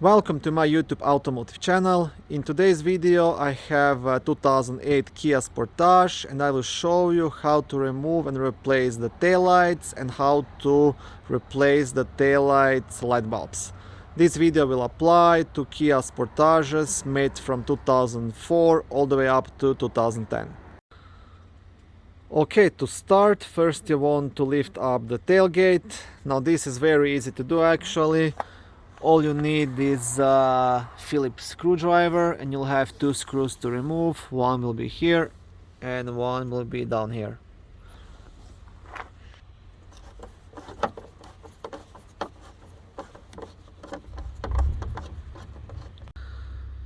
Welcome to my YouTube automotive channel. In today's video I have a 2008 Kia Sportage and I will show you how to remove and replace the taillights and how to replace the taillights light bulbs. This video will apply to Kia Sportages made from 2004 all the way up to 2010. Okay, to start, first you want to lift up the tailgate. Now this is very easy to do actually. All you need is a Phillips screwdriver and you'll have two screws to remove. One will be here and one will be down here.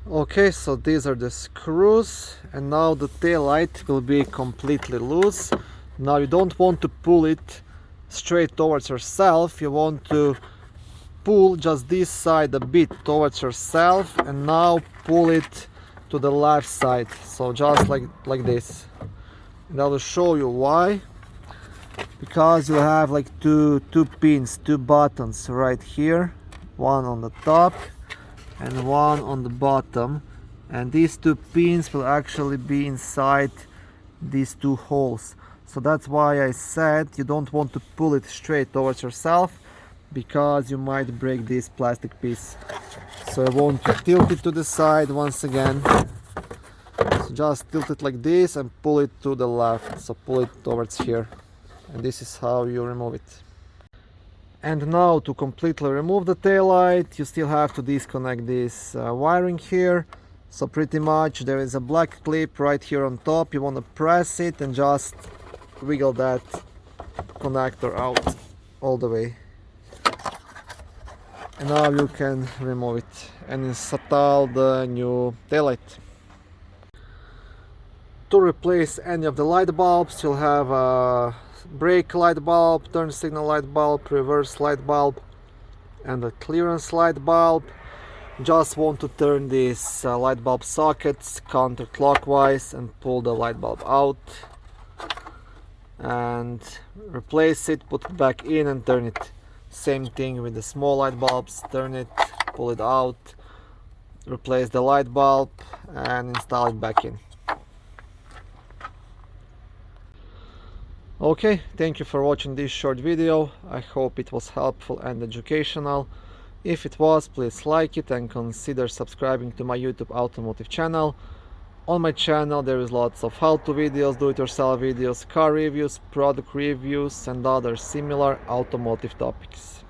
Okay, so these are the screws and now the tail light will be completely loose. Now you don't want to pull it straight towards yourself, you want to pull just this side a bit towards yourself and now pull it to the left side, so just like this. And I will show you why. Because you have like two pins, two buttons right here, one on the top and one on the bottom, and these two pins will actually be inside these two holes. So that's why I said you don't want to pull it straight towards yourself, because you might break this plastic piece. So I want to tilt it to the side once again. So just tilt it like this and pull it to the left, so pull it towards here, and this is how you remove it. And now to completely remove the taillight, you still have to disconnect this wiring here. So pretty much there is a black clip right here on top. You want to press it and just wiggle that connector out all the way. And now you can remove it and install the new taillight. To replace any of the light bulbs, you'll have a brake light bulb, turn signal light bulb, reverse light bulb and a clearance light bulb. Just want to turn these light bulb sockets counterclockwise and pull the light bulb out and replace it, put it back in and turn it. Same thing with the small light bulbs, turn it, pull it out, replace the light bulb and install it back in. Okay, thank you for watching this short video. I hope it was helpful and educational. If it was, please like it and consider subscribing to my YouTube automotive channel. On my channel there is lots of how-to videos, do-it-yourself videos, car reviews, product reviews and other similar automotive topics.